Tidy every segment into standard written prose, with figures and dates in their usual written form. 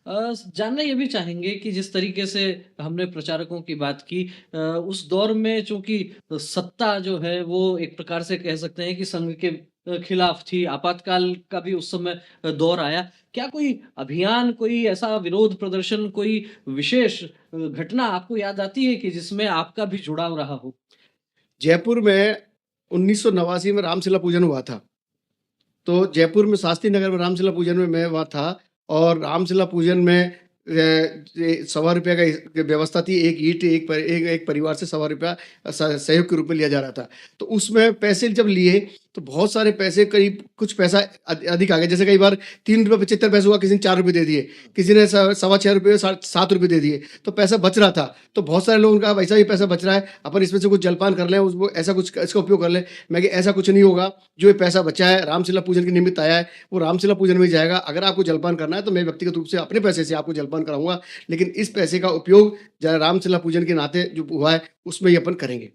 जानना ये भी चाहेंगे कि जिस तरीके से हमने प्रचारकों की बात की, उस दौर में चूँकि सत्ता जो है वो एक प्रकार से कह सकते हैं कि संघ के खिलाफ थी, आपातकाल का भी उस समय दौर आया। क्या कोई अभियान, कोई ऐसा विरोध प्रदर्शन, कोई विशेष घटना आपको याद आती है कि जिसमें आपका भी जुड़ाव रहा हो? जयपुर में 1989 में रामशिला पूजन हुआ था। तो जयपुर में शास्त्री नगर में रामशिला पूजन में मैं वहाँ था और रामशिला पूजन में ₹1.25 का व्यवस्था थी। एक ईंट एक परिवार से ₹1.25 सहयोग के रूप में लिया जा रहा था। तो उसमें पैसे जब लिए तो बहुत सारे पैसे, करीब कुछ पैसा अधिक आ गया। जैसे कई बार ₹3.75 हुआ, किसी ने ₹4 दे दिए, किसी ने ₹6.25 ₹7 दे दिए, तो पैसा बच रहा था। तो बहुत सारे लोगों ने कहा वैसा ही पैसा बच रहा है, अपन इसमें से कुछ जलपान कर लें, उसको ऐसा कुछ इसका उपयोग कर लें। मैं कि ऐसा कुछ नहीं होगा, जो ये पैसा बचा है रामशिला पूजन के निमित्त आया है, वो रामशिला पूजन में ही जाएगा। अगर आपको जलपान करना है तो मैं व्यक्तिगत रूप से अपने पैसे से आपको जलपान कराऊँगा, लेकिन इस पैसे का उपयोग रामशिला पूजन के नाते जो हुआ है, उसमें ही अपन करेंगे।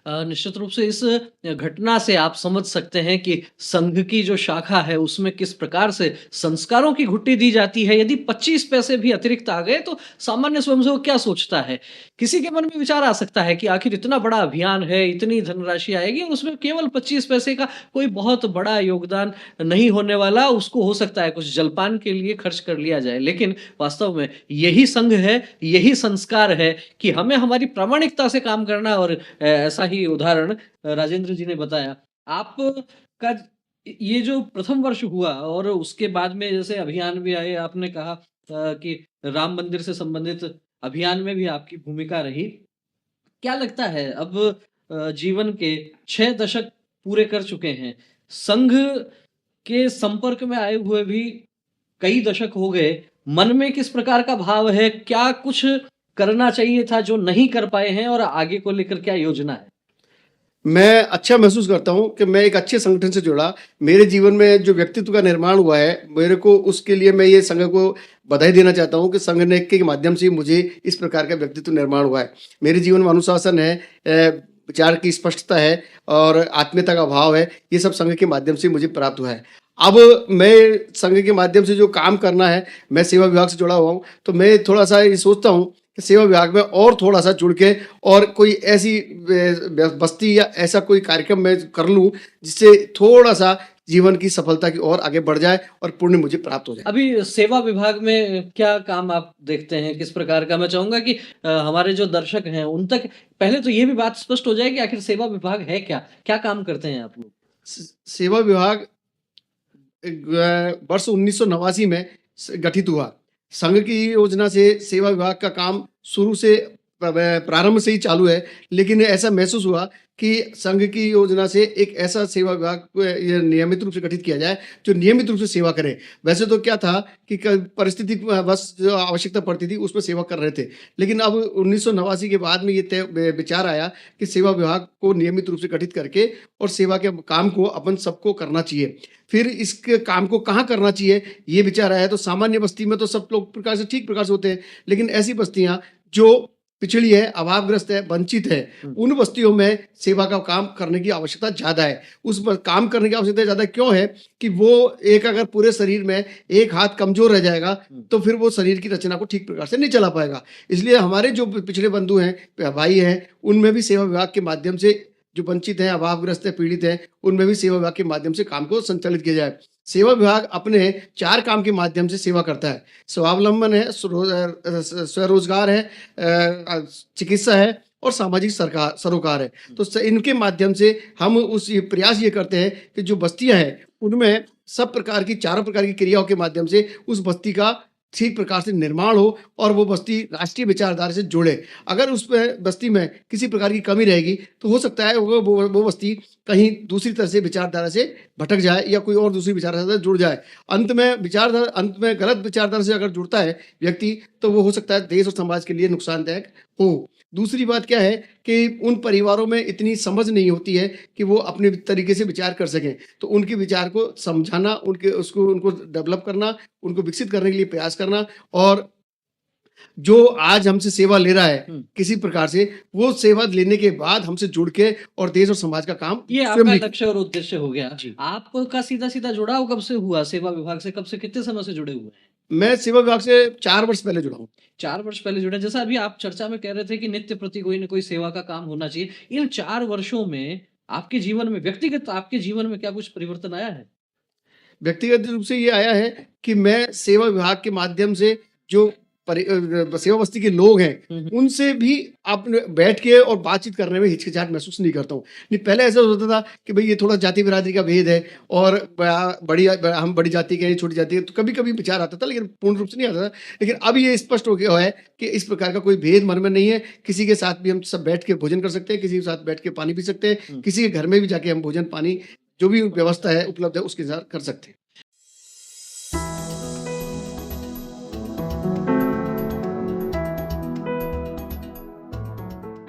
निश्चित रूप से इस घटना से आप समझ सकते हैं कि संघ की जो शाखा है उसमें किस प्रकार से संस्कारों की घुट्टी दी जाती है। यदि 25 पैसे भी अतिरिक्त आ गए तो सामान्य स्वयंसेवक क्या सोचता है? किसी के मन में विचार आ सकता है कि आखिर इतना बड़ा अभियान है, इतनी धनराशि आएगी और उसमें केवल 25 पैसे का कोई बहुत बड़ा योगदान नहीं होने वाला, उसको हो सकता है कुछ जलपान के लिए खर्च कर लिया जाए। लेकिन वास्तव में यही संघ है, यही संस्कार है कि हमें हमारी प्रामाणिकता से काम करना। और ऐसा ही उदाहरण राजेंद्र जी ने बताया। आपका ये जो प्रथम वर्ष हुआ और उसके बाद में जैसे अभियान भी आए, आपने कहा कि राम मंदिर से संबंधित अभियान में भी आपकी भूमिका रही। क्या लगता है अब जीवन के 6 दशक पूरे कर चुके हैं। संघ के संपर्क में आए हुए भी कई दशक हो गए। मन में किस प्रकार का भाव है? क्या कुछ करना चाहिए था जो नहीं कर पाए हैं और आगे को लेकर क्या योजना है? मैं अच्छा महसूस करता हूँ कि मैं एक अच्छे संगठन से जुड़ा। मेरे जीवन में जो व्यक्तित्व का निर्माण हुआ है, मेरे को उसके लिए मैं ये संघ को बधाई देना चाहता हूँ कि संघ ने के माध्यम से मुझे इस प्रकार का व्यक्तित्व निर्माण हुआ है। मेरे जीवन में अनुशासन है, विचार की स्पष्टता है और आत्मीयता का भाव है। ये सब संघ के माध्यम से मुझे प्राप्त हुआ है। अब मैं संघ के माध्यम से जो काम करना है, मैं सेवा विभाग से जुड़ा हुआ हूँ, तो मैं थोड़ा-सा ये सोचता हूँ कि सेवा विभाग में और थोड़ा-सा जुड़ के और कोई ऐसी बस्ती या ऐसा कोई कार्यक्रम मैं कर लूँ, जिससे थोड़ा-सा जीवन की सफलता की ओर आगे बढ़ जाए और पुण्य मुझे प्राप्त हो जाए। अभी सेवा विभाग में क्या काम आप देखते हैं? किस प्रकार का? मैं चाहूँगा कि हमारे जो दर्शक हैं उन तक पहले तो ये भी बात स्पष्ट हो जाए कि आखिर सेवा विभाग है क्या? क्या काम करते हैं आप लोग? सेवा विभाग वर्ष 1989 में गठित हुआ। संघ की योजना से सेवा विभाग का काम शुरू से प्रारंभ से ही चालू है, लेकिन ऐसा महसूस हुआ कि संघ की योजना से एक ऐसा सेवा विभाग को ये नियमित रूप से गठित किया जाए, जो नियमित रूप से सेवा करे। वैसे तो क्या था कि परिस्थिति बस जो आवश्यकता पड़ती थी उसमें सेवा कर रहे थे, लेकिन अब 1989 के बाद में ये तय विचार आया कि सेवा विभाग को नियमित रूप से गठित करके और सेवा के काम को अपन सबको करना चाहिए। फिर इसके काम को कहाँ करना चाहिए, ये विचार आया। तो सामान्य बस्ती में तो सब लोग प्रकार से ठीक प्रकार से होते हैं, लेकिन ऐसी बस्तियाँ जो पिछड़ी है, अभावग्रस्त है, वंचित है, उन बस्तियों में सेवा का काम करने की आवश्यकता ज़्यादा है। उस ब काम करने की आवश्यकता ज़्यादा क्यों है कि वो एक अगर पूरे शरीर में एक हाथ कमज़ोर रह जाएगा, तो फिर वो शरीर की रचना को ठीक प्रकार से नहीं चला पाएगा। इसलिए हमारे जो पिछड़े बंधु हैं, भाई हैं, उनमें भी सेवा विभाग के माध्यम से जो वंचित हैं, अभावग्रस्त हैं, पीड़ित हैं, उनमें भी सेवा विभाग के माध्यम से काम को संचालित किया जाए। सेवा विभाग अपने 4 काम के माध्यम से सेवा करता है। स्वावलंबन है, स्वरोजगार है, चिकित्सा है और सामाजिक सरोकार है। तो इनके माध्यम से हम प्रयास ये करते हैं कि जो बस्तियाँ हैं, उनमें सब प्रकार की, चारों प्रकार की क्रियाओं के माध्यम से उस बस्ती का ठीक प्रकार से निर्माण हो और वो बस्ती राष्ट्रीय विचारधारा से जुड़े। अगर उस बस्ती में किसी प्रकार की कमी रहेगी, तो हो सकता है वो बस्ती कहीं दूसरी तरह से विचारधारा से भटक जाए या कोई और दूसरी विचारधारा से जुड़ जाए। अंत में गलत विचारधारा से अगर जुड़ता है व्यक्ति, तो वो हो सकता है देश और समाज के लिए नुकसानदायक हो। दूसरी बात क्या है कि उन परिवारों में इतनी समझ नहीं होती है कि वो अपने तरीके से विचार कर सकें। तो उनके विचार को समझाना, उनको डेवलप करना, उनको विकसित करने के लिए प्रयास करना, और जो आज हमसे सेवा ले रहा है किसी प्रकार से, वो सेवा लेने के बाद हमसे जुड़ के और देश और समाज का काम ये स्वयं आपका भी। लक्ष्य और उद्देश्य हो गया। जी। आपका सीधा-सीधा जुड़ाव कब से हुआ सेवा विभाग से? कब से, कितने समय से जुड़े हुए हैं? मैं सेवा विभाग से 4 वर्ष पहले जुड़ा हूँ। 4 वर्ष पहले जुड़े, जैसा अभी आप चर्चा में कह रहे थे कि नित्य प्रति कोई न कोई सेवा का काम होना चाहिए। इन 4 वर्षों में आपके जीवन में, व्यक्तिगत आपके जीवन में क्या कुछ परिवर्तन आया है? व्यक्तिगत रूप से ये आया है कि मैं सेवा विभाग के माध्यम से जो सेवा बस्ती के लोग हैं, हुँ, हुँ। उनसे भी आपने बैठ के और बातचीत करने में हिचकिचाहट महसूस नहीं करता हूँ। नहीं, पहले ऐसा होता था कि भई ये थोड़ा जाति बिरादरी का भेद है और हम बड़ी जाति के हैं, छोटी जाति के, तो कभी-कभी विचार आता था, लेकिन पूर्ण रूप से नहीं आता था। लेकिन अब ये स्पष्ट हो गया है कि इस प्रकार का कोई भेद मन में नहीं है। किसी के साथ भी हम सब बैठ के भोजन कर सकते हैं, किसी के साथ बैठ के पानी पी सकते हैं, हुँ। किसी के घर में भी जाके हम भोजन, पानी जो भी व्यवस्था है उपलब्ध है उसके साथ कर सकते हैं।